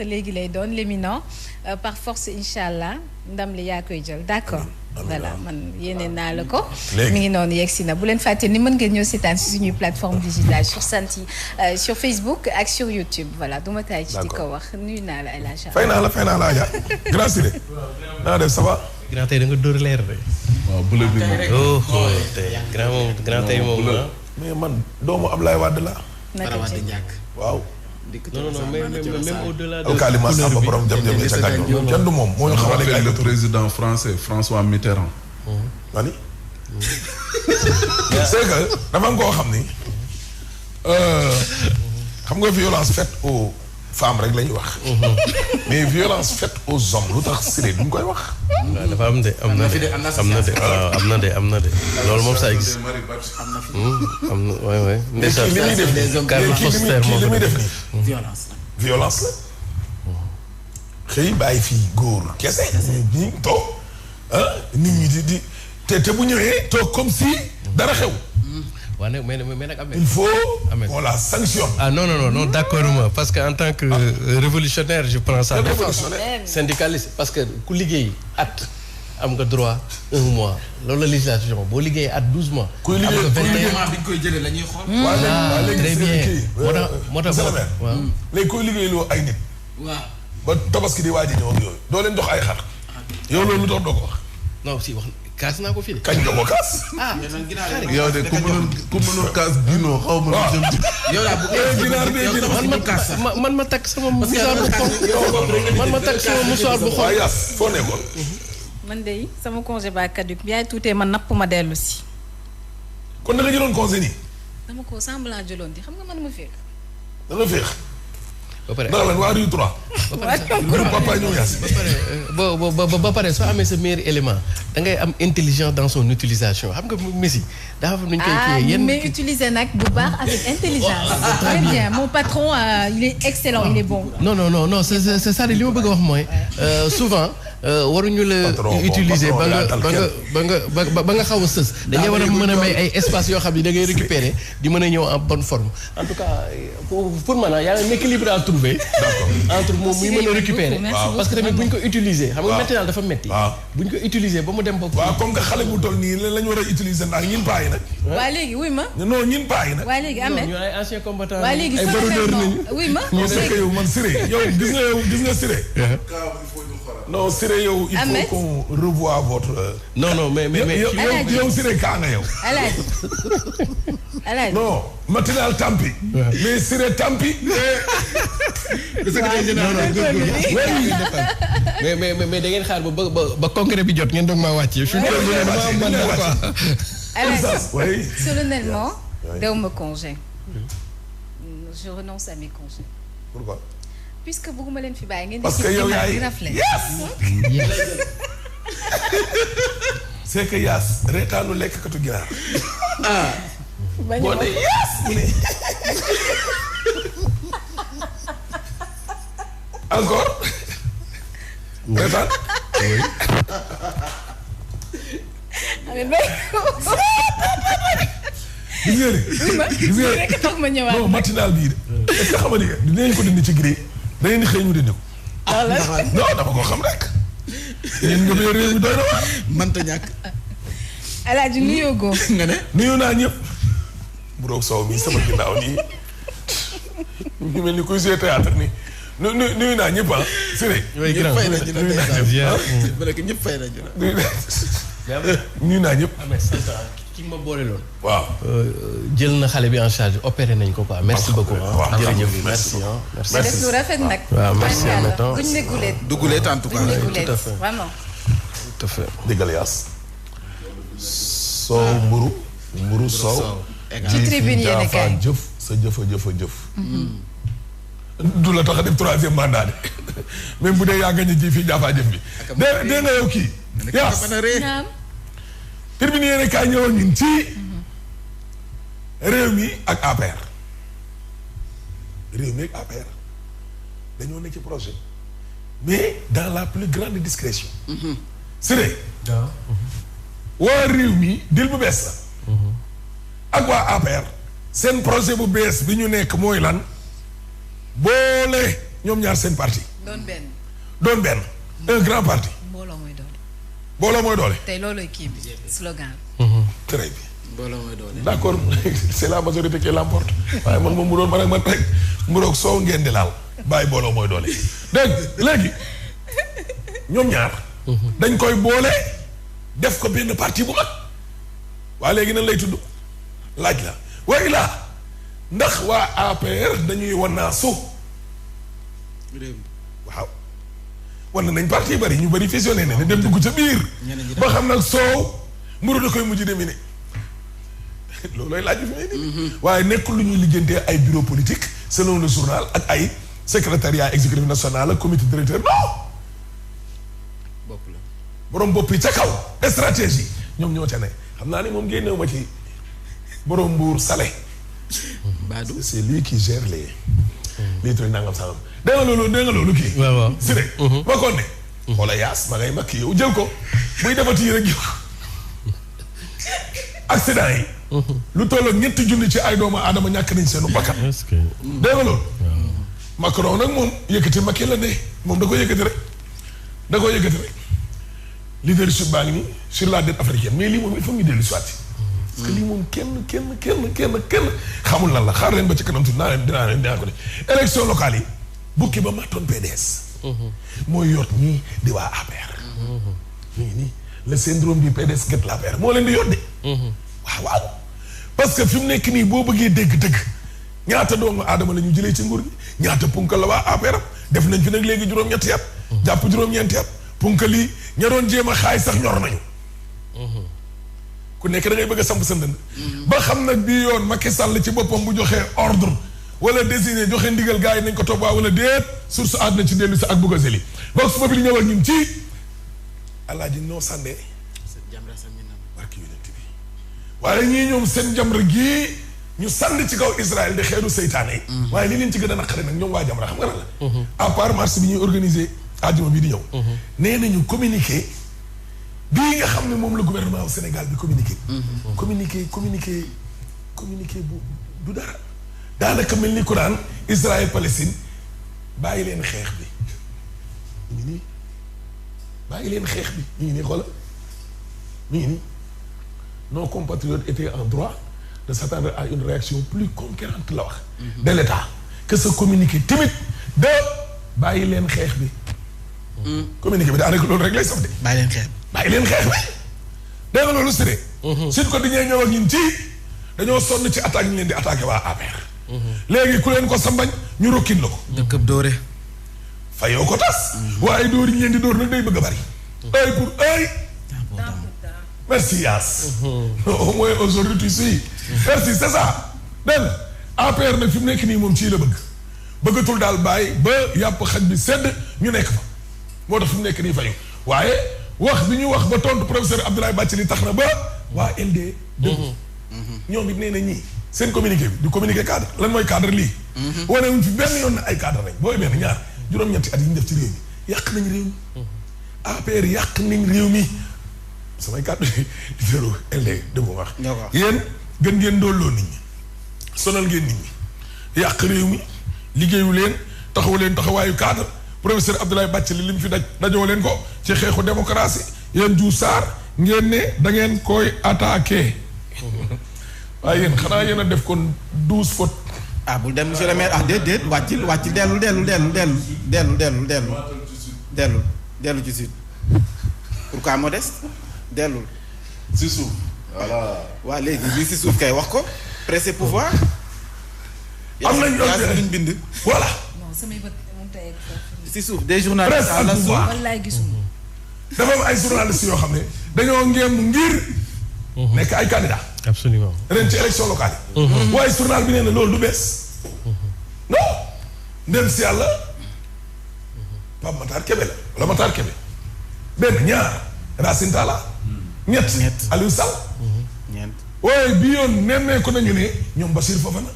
léegi lay doon l'éminent par force incha allah ndam li yaa koy jël d'accord. voilà man yéene naa la ko. mi ngi noonu yegg si na bu leen fàtte ni mën ngeen ñëw seetaan si suñuy plateforme digitale sur Sen sur Facebook ak sur YouTube voilà du ma taay ci di ko wax nuyu naa la El Hadj. fay naa la Adja. grand Siré. naa def ça va. grand tey da nga dóor leer de. waaw bële bi moom. tey grand tey moom mais man doomu Ablaye Wade la. naka waaw. non même au-delà de Kalima Samba borom jam-jam yi ca gàññoo kenn du moom moo ñu xamal le président français François Mitterrand. wani c'est que dafa nga koo xam ni xam nga violence faite aux femmes rek la ñuy wax mais violence faite aux hommes lu tax Siré duñ koy wax. waaw dafa am de loolu moom saa gis. am na waay ndeysaan li muy def nii violence la xëy bàyyi fii góor kese ñi toog nit ñi di te bu ñëwee toog comme si dara xew. waaw nag mais nag il faut on la sanctionne. ah non d'accord moi parce que en tant que révolutionnaire je prends ça syndicaliste parce que ku liggéey at am nga droit 1 mois loolu la législation boo liggéeyee at 12 mois. kuy liggéey bi ñu koy jëlee la ñuy xool. très bien moo tax waaw léegi kuy liggéeyloo ay nit. waaw ba tabaski di waaj a ñëw ak yooyu doo leen jox ay xar. yow loolu lu tax doo ko wax. non si wax kaas naa ko fii de. kañ nga ko kaas. yow de ku mënul kaas ginoo xaw ma lu jëm ci. yow daa bëgg man ma takk sama musaar bu xonq man ma takk sama musaar bu xonq. waaw Yaas foo nekkoon. man de sama congé ba caduc bi yaay tuutee man napp ma dellu si. kon da nga jëloon congé nii. dama ko semblant jëloon di xam nga man ma féex. da nga féex. ba pare ndax lan waa Rue 3. papa ñëw Yaas. ba pare soo amee sa meilleur élément da ngay am intelligence dans son utilisation xam nga Messi dafa am nu ñu koy kiiyee yéen mais utiliser nag bu baax avec intelligence. très bien mon patron il est excellent il est bon. non c'est ça li ma bëgg a wax mooy souvent. waruñu la utiliser ba nga xaw a sës dañuy war a mën a may ay espace yoo xam ne da ngay récupérer di mën a ñëw en bonne forme en tout cas pour man y a un équilibre à trouver entre moom muy mën a récupérer parce que tamit bu ñu ko utiliser xam nga maintenant dafa metti bu ñu ko utiliser ba mu dem ba waaw comme que xale bu toll nii la ñu war a utiliser ndax ñin paa yi nag waa léegi wuy ma non ñin paa yi nag waa léegi amee ñu ay anciens combattants waa léegi ay baroudeurs nañu wuy ma yow man Siré yow gis nga Siré non Siré yow il faut qu'on revoie votre. non mais yow Siré kaa nga yow. Alaaji non matinal tampi. mais Siré tampi. mais da ngeen xaar ba congrès bi jot ngeen doog maa wàccee. Alaaji solennellement dew ma congé. je renonce à mes congés. Pourquoi? puisque bëgguma leen fi bàyyi ngeen. parce que yow yaay c'est que Yaas reetaanu lekkatu ginaar. boo ne Yaas mu ne. encore. reetaan. gis nga non matinal bii de. est-ce que xam nga ni dinañ ko dindi ci gré. da ngeen di xëy ñu dindi ko. non dama ko xam rek. yéen nga bay réew mi doy na waar. mënta ñàkk. Alaaji nuyoo góor. nga ne. nuyoo naa ñëpp. bu doog soow mi sama ginnaaw nii. ñu mel ni kuy jouer théâtre nii. nuyu naa ñëpp ah. Siré. ñëpp fay nañu ñëpp fay nañu. nuyu naa ñëpp. ki ma boole loon. waaw. jël na xale bi en charge opéré nañ ko quoi merci beaucoup. waaw jërëjëf merci merci. def lu rafet nag. waaw merci en même temps. duñ ne guleet. du guleet en tout cas. tout à fait vraiment. tout à fait. déggal Yaas. soow mburu soow. ci tribune yéen kay jëf sa jëf. du la tax a def 3e mandat de même bu dee yaa gañe ji fii jaafaa jëf bi. dee nga yow kii. Yaas tribune yéen kay ñëwoon ñun ci réew mi ak APR. réew mi ak APR dañoo nekk ci projet mais dans la plus grande discrétion. Siré. waa réew mi dil bu bees la. ak waa APR seen projet bu bees bi ñu nekk mooy lan boole ñoom ñaar seen parti. doon benn. un grand parti. mbooloo mooy doole. mbooloo mooy doole. tey loolooy kii bi slogan. très bien. mbooloo mooy doole. d'accord c'est la majorité qui l'emporte waaye man moom mu doon man ak man rek mu doog soow ngeen di laal bàyyi mbooloo mooy doole. dégg léegi ñoom ñaar. dañ koy boole def ko benn parti bu mag. waa léegi nan lay tudd laaj la waaye laa ndax waa APR dañuy wanaasu. waaw wan nañ parti yu bari ñu bari fusionné ne dem dugg ca biir. ba xam nag soow mburu da koy mujj demi ne loolooy laaj bi fi may nii. waaye nekkul lu ñuy liggéeyantee ay bureau politique selon le journal ak ay secrétariat exécutif national ak comité directeur non. bopp la borom bopp yi ca kaw stratégie ñoom ñoo ca ne xam naa ni moom génnewu ma ci borom mbuur salé. Badou c'est lui qui gère les trucs nangam sangam. dégg nga loolu kii. waaw waaw si de. ma kon ne. xoola yaas ma ngay makk yow jël ko buy defati yi rek jël ko. accident yi. lu toll ak ñetti junni ci ay doomu aadama ñàkk nañ seenu bakkan. est-ce que. dégg nga loolu. Macron nag moom yëkkati Macky la ne moom da ko yëkkati rek. da ko yëkkati rek. leadership baa ngi nii sur la dette africaine mais lii moom il faut ñu dellu si waat parce que lii moom kenn xamul lan la xaar leen ba ci kanam tuuti dinaa ko de élection locale yi bukki ba mattoon PDS. mooy yot ñii di waa APR. ñu ngi nii le syndrome du PDS get l'APR moo leen di yot de. waaw parce que fi mu nekk nii boo bëggee dégg-dëgg ñaata doomu aadama la ñu jëlee ci nguur gi ñaata punkal la waa APR def nañ fi nag léegi juróom-ñetti at. jàpp juróom-ñeenti at punkal yi ña doon jéem a xaay sax ñor nañu. ku nekk da ngay bëgg a samp sa ndënd ba xam nag bii yoon Macky Sall ci boppam bu joxee ordre wala désigné joxe ndigal gars yi nañ ko topp waa wala déet source àdduna ci dellu si ak bugg a seli boog su ma bi ñëwal ñun ci alaaji noo sàndee barki yonent bi waaye ñii ñoom seen jamra gii ñu sànni ci kaw Israël di xeeru seytaane yi waaye li leen ci gën a naqari nag ñoom waa jamra xam nga lan la à part marche bi ñuy organiser àjjuma bii di ñëw nee nañu communiqué bii nga xam ne moom la gouvernement au Sénégal bi communiqué bu du dara daanaka mel ni ku naan Israël Palestine bàyyi leen xeex bi ñu ngi nii bàyyi leen xeex bi ñu ngi nii xoolal ñu ngi nii nos compatriotes étaient en droit de s'attendre à une réaction plus conquérante la wax de l'État que ce communiqué timide de bàyyi leen xeex bi communiqué bi daanaka loolu rek lay saf de bàyyi leen xeex bàyyi leen xeex bi dégg nga loolu siré suñ ko diñee ñëw ak ñun ci dañoo sonn ci attaque ñu leen di attaqué waa APR léegi ku leen ko sambañ ñu rokkin la ko dëkkab dóore fayoo ko tas waaye dóor yi ñu leen di dóor nag day bëgg a bari œil pour œil merci Yaas au moins aujourd'hui tu suis merci c'est ça dégg nga APR nag fi mu nekk nii moom ci la bëggatul daal bàyyi ba yàpp xaj bi sedd ñu nekk fa moo tax fi mu nekk nii fayu waaye wax bi ñu wax ba tontu professeur Abdoulaye Bathily tax na ba waa LD dëgg ñoom it nee na ñii seen communiqué bi du communiqué cadre lan mooy cadre lii wane wuñ fi benn yoon na ay cadre lañ booy benn ñaar juróom-ñetti at yi ñu def ci réew mi yàq nañ réew mi APR yàq nañ réew mi samay cadre di féro LD dëgg wax yéen gën ngeen dooloo nit ñi sonal ngeen nit ñi yàq réew mi liggéeyu leen taxawu leen taxawaayu cadre professeur Abdoulaye Bathily li mu fi dajoo leen ko ci xeexu démocratie yéen Diouf Sarr ngeen ne da ngeen koy attaqué waaye yéen xanaa yéen a def kon 12 fautes. ah bul dem monsieur le maire ah déet wàccil dellu ci sud pourquoi modeste dellul si suuf voilà. waa léegi li si suuf kay wax ko presse pouvoir. am nañ luñ bind. voilà. non samay bët moom tey si suuf des journalistes à la pouvoir wallaay gisuma. dafa am ay journalistes yoo xam ne dañoo ngéem ngir. nekk ay candidats. absolument ren ci élection locale yi. waaye journal bi nee na loolu du bees. non. ndem si yàlla. Pape Matar Kébé la wala Matar Kébé. benn ñaar Racine Talla. ñett Aliou Sall. ñeent. waaye bii yoon nemmeeku nañu ne ñoom Bachir Fofana.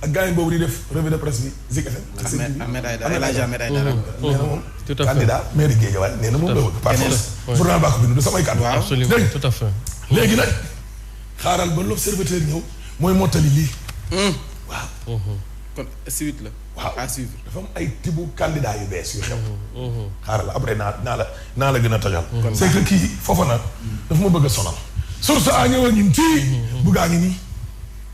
ak gars yi boobu di def revue de presse bi Zik FM. Ahmed Aïdara El Hadj Ahmed Aïdara. nee na moom. tout à fait candidat maire Guédiawaye nee na moom la bëgg. par force journal baa ko bind du samay kàddu. waaw absolument tout à fait. léegi nag xaaral ba l'observateur ñëw mooy mottali lii. waaw. kon suite la. waaw à suivre dafa am ay tibu candidat yu bees yu xew. xaaral après naa la gën a tojal. c'est que kii foofa nag dafa ma bëgg a sonal. source a ñëwal ñun ci bu gaa ngi nii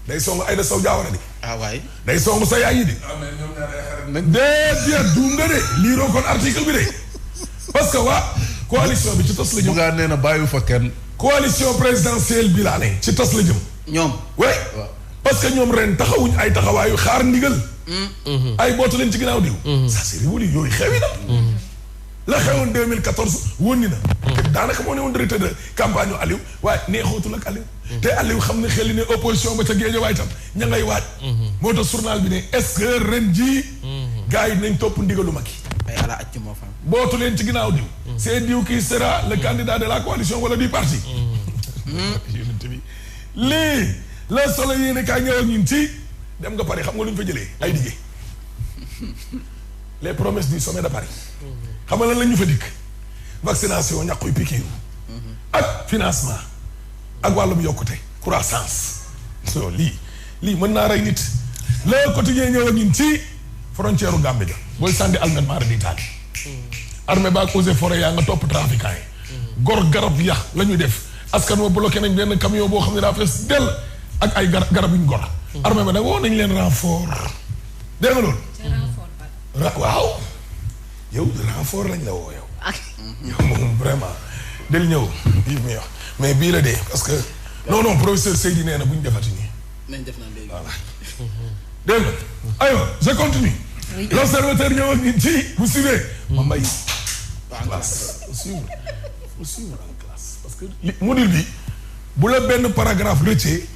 day song Aïda Sow Diawara di. waay day song sa yaay yi di. mais ñoom ñaar ay xarit nañ. déedéet duum nga de liiroo kon article bi de parce que waa coalition bi ci tos la jëm. bu gaa nee na bàyyiwu fa kenn. coalition présidentielle bi laa ne ci tos la jëm. ñoom. oui parce que ñoom ren taxawuñ ay taxawaayu xaar ndigal. ay bootu leen ci ginnaaw diw. ça c'est révolu yooyu xewi na. la xewoon 2014 wónni na. te daanaka moo ne woon directeur de campagne Aliou waaye neexootul ak Aliou. te Aliou xam ne xel ne opposition ba ca Guédiawaye tam ña ngay waaj. moo tax journal bi ne est-ce que ren jii. gars yi nañ topp ndigalu Macky. ay ala acc moo fam. bootu leen ci ginnaaw diw. c'est diw qui sera le candidat de la coalition wala du parti. lii la solo yéene kaa ñëw ak ñun ci dem nga Paris xam nga lu ñu fa jëlee ay dige. les promesses du sommet de Paris. xam nga lan la ñu fa dikk. vaccination ñàkkuy pikiiru. ak financement. ak wàllum yokkute croissance. so lii mën naa rey nit. le quotidien ñëw ak ñun ci frontière u Gambie ga booy sànni almet maara di taal. armée ba ak eaux et forêt yaa nga topp trafiquant yi. gor garab ya la ñuy def. askan wa bloqué nañ benn camion boo xam ne daa fees dell ak ay garab yuñ gor. armée ba nag woo nañ leen renfort. dégg nga loolu. waaw. yow renfort lañ la woo yow. yow moom vraiment. del ñëw bii muy wax mais bii la dee parce que. non professeur Seydi nee na bu ñu defati nii. nañ def naa léegi voilà. dégg nga aywa je continue. oui l'observateur ñëw ak ñun ci vous suivez. ma mbay. classe faut suivre en classe parce que module bi bu la benn paragraphe rëccee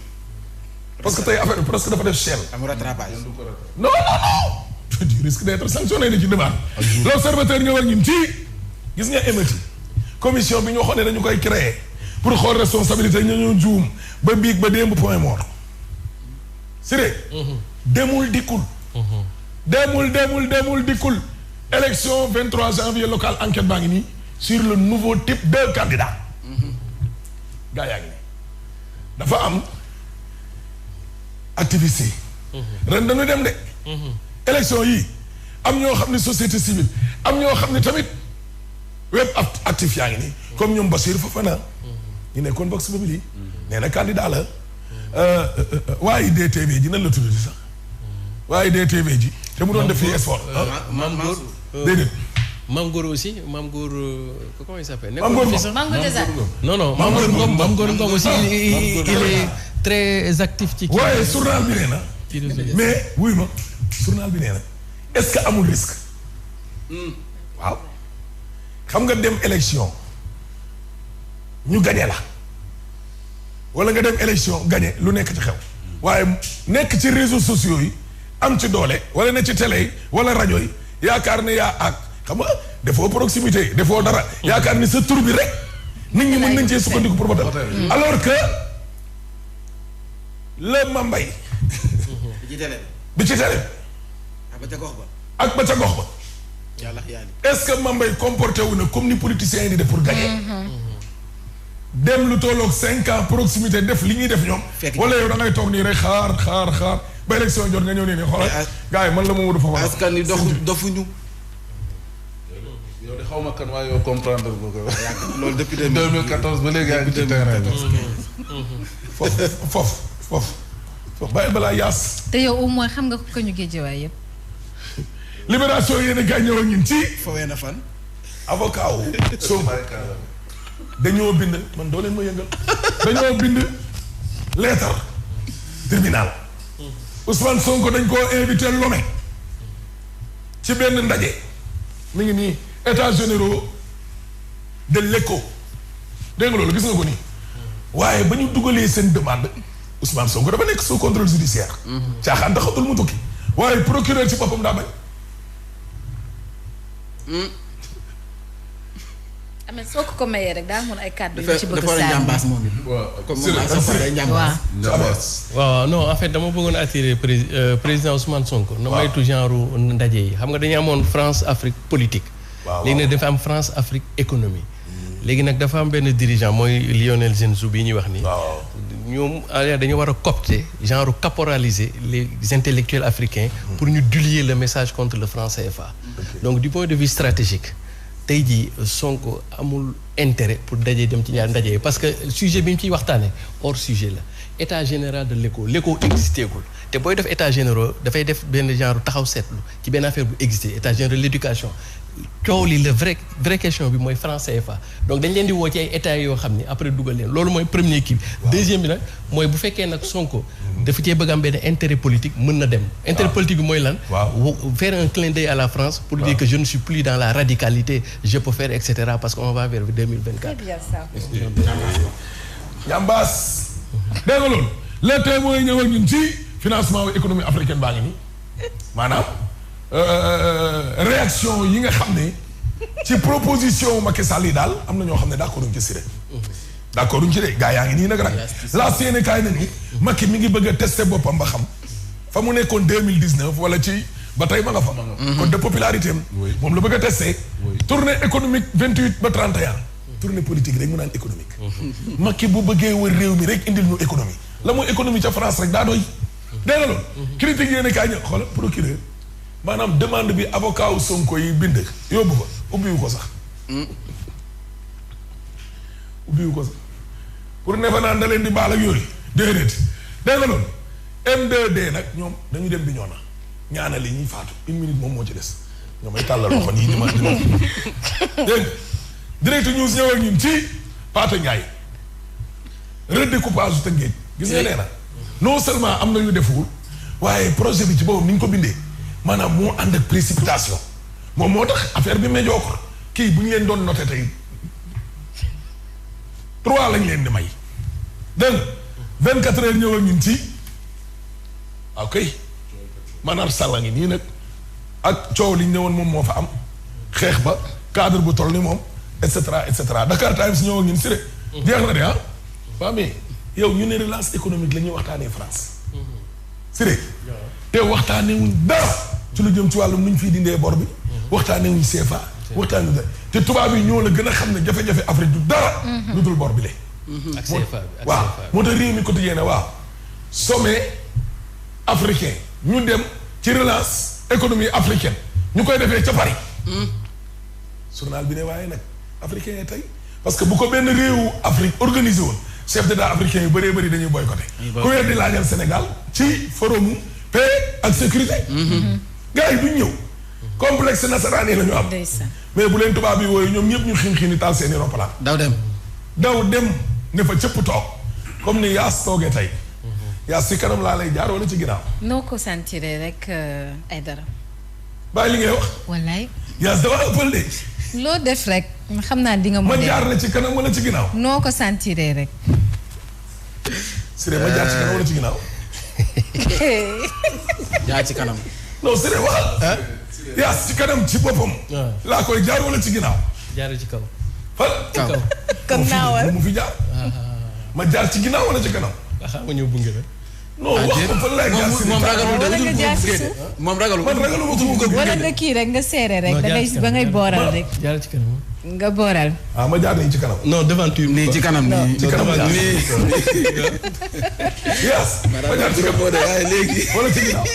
parce que tey affaire bi presque dafa def chaîne. am rattrapage. non tu risques d'être sanctionné ni ci demande. l'observateur ñëw ak ñun ci gis nga émeute commission bi ñu waxoon ne dañu koy créer pour xool responsabilité ñu juum ba biig ba démb point mort. Siré. demul dikkul. demul dikkul. élection 23 janvier local enquête baa ngi nii sur le nouveau type de candidat. gaa yaa ngi nii dafa am activité. ren dañu dem de. élection yi am ñoo xam ne société civile am ñoo xam ne tamit web actif yaa ngi nii comme ñoom Bassirou Fofana. ñu nekkoon Vox Populi nee na candidat la. waaye DTV ji nan la tudd sax. waaye DTV ji. te mu doon def fii sport. déedéet. Mame Gor aussi Mame Gor comment il s'appelle. Mame Gor non Mame Gor Ngom aussi il est très actif ci. waaye journal bi nee na. mais wuy ma journal bi nee na est-ce que amul risque. waaw xam nga dem élection ñu gagné la wala nga dem élection gagné lu nekk ci xew. waaye nekk ci réseaux sociaux yi am ci doole wala ne ci télé yi wala rajo yi yaakaar ne yaa ak xam nga defoo proximité defoo dara yaakaar ni sa tur bi rek nit ñi mën nañ cee sukkandiku pour voter alors que le Mambay bi ci télé ak ba ca gox ba est-ce que Mambay comporté wu na comme ni politiciens yi di def pour gagner dem lu tolloog 5 ans proximité def li ñuy def ñoom wala yow da ngay toog nii rek xaar ba élection jot nga ñëw nii xoolal gars yi man la Mamadou Fofana askan ni dofuñu yow de xaw ma kan waaye yow comprendre nga ko. loolu depuis 2014 ba léegi yaa ngi ci terrain bi. foofu bàyyi balaa yaas. te yow au moins xam nga ko ñu Guédiawaye yëpp. libération yéen a gaañ ñëw ak ñun ci. fowee na fan. avocat wu Sonko dañoo bind man doo leen ma yëngal dañoo bind lettre tribunal. Ousmane Sonko dañ koo invité Lomé ci benn ndaje mi ngi nii états généraux de l'ECO dégg nga loolu gis nga ko nii waaye ba ñu dugalee seen demande Ousmane Sonko dafa nekk sous contrôle judiciaire caaxaan taxatul mu tukki waaye procureur ci boppam daa bañ mais soo ko mayee rek daa amoon ay kàddu yu ci bëgg dafa war a njàmbaas moom it. waaw non en fait dama bëggoon attirer président Ousmane Sonko. na maytu genre ndaje yi xam nga dañu amoon France Afrique politique. léegi nag dafa am France Afrique économie. léegi nag dafa am benn dirigeant mooy Lionel Zinsou bi ñuy wax nii. ñoom dañu war a coopter genre caporaliser les intellectuels africains pour ñu diluer le message contre le franc CFA. Donc du point de vue stratégique tey jii Sonko amul intérêt pour daje dem ci ñaar ndaje yi parce que sujet bi ñu ciy waxtaane hors sujet la état général de l'éco existé gul te booy def état général dafay def benn genre taxaw seetlu ci benn affaire bu existé état général de l'éducation coow li la vraie question bi mooy franc CFA donc dañ leen di woo ci ay états yoo xam ni après dugal leen loolu mooy premier kii bi. deuxième bi nag mooy bu fekkee nag Sonko. dafa cee bëgg am benn intérêt politique mën na dem. intérêt politique bi mooy lan. faire un clin d'œil à la France. pour dire que je ne suis plus dans la radicalité je peux faire et cetera parce que on va vers 2024. c'est bien ça. Yambaas. dégg nga loolu. le thème mooy ñëwal ñun ci financement économie africaine baa ngi nii maanaam. réaction yi nga xam ne ci proposition Macky Sall yi daal am na ñoo xam ne d'accord uñ ci si rek d'accord uñ ci de gaa yaa ngi nii nag rek la seeni kaay nañu Macky mi ngi bëgg a tester boppam ba xam fa mu nekkoon 2019 wala ci ba tey ma nga fa kon de popularité am moom la bëgg a tester tournée économique 28 ba 31 tournée politique rek mu naan économique Macky bu bëggee wër réew mi rek indil ñu économie la mooy économie ca France rek daa doy dégg nga loolu critique yéen kaay ñë xoolal procureur maanaam demande bi avocat wu Sonko yi bind yóbbu ko ubbiwu ko sax pour ne fa naan da leen di baal ak yooyu déedéet dégg nga loolu M2D nag ñoom dañu dem bi ñoo na ñaanal yi ñuy faatu une minute moom moo ci des ñoom ay tàllal loxo nii dima dégg direct news ñëw ak ñun ci Pate Ndiaye redécoupage Tëngéej gis nga nee na non seulement am na ñu deful waaye projet bi ci boobu ni ñu ko bindee maanaam moo ànd ak précipitation moom moo tax affaire bi médiocre kii bu ñu leen doon noté tey 3 lañ leen di may dégg nga 24 heures ñëw ak ñun ci ok maanaam sàlla ngi nii nag ak coow li ñu ne woon moom moo fa am xeex ba cadre bu toll ni moom et cetera et cetera Dakar Times ñëw ak ñun si rek jeex na de ah waa mais yow ñu ne relance économique la ñuy waxtaanee France si rek te waxtaanee wuñ dara ci lu jëm ci wàllum nu ñu fiy dindee bor bi waxtaanee wuñ CFA waxtaanee dara te tubaab yi ñoo la gën a xam ne jafe-jafe Afrique du dara lu dul bor bi le ak CFA bi waaw moo tax réew mi quotidien ne waaw sommet africain ñu dem ci relance économie africaine ñu koy defee ca Paris journal bi ne waaye nag africain yi tey parce que bu ko benn réewu Afrique organisé woon chef d'état africain yu bëree bëri dañuy boycotté ku weer di laajal Sénégal ci forum paix ak sécurité gars yi duñ ñëw complexe nasaraan yi la ñu am mais bu leen tubaab yi wooyu ñoom ñëpp ñu xiin taal seeni roppalaan daw dem ne fa cëpp toog comme ni yaas toogee tey yaas si kanam laa lay jaar wala ci ginnaaw noo ko sentiree rek ay dara bàyyi li ngay wax wallaay yaas dafa ëppal de loo def rek xam naa di nga ma jaar la ci kanam wala ci ginnaaw noo ko sentiree rek Siré ma jaar ci kanam wala ci ginnaaw jaar ci kanam non Siré waxal yaa ci kanam ci boppam laa koy jaar wala ci ginnaaw jaaree ci kaw fan kaw kon naawal mu fi jaar ma jaar ci ginnaaw wala ci kanam xam nga ñëw bunge la non wax ko fan laay jaar si moom ragalul wala nga jaar si suuf moom ragalul man ragalul ma ko wala nga kii rek nga seere rek ba ngay booral rek jaaree ci kanam nga booral ma jaar nañ ci kanam non devanture nii ci kanam nii ci kanam nii yes ma jaar ci kanam waaye léegi wala ci ginnaaw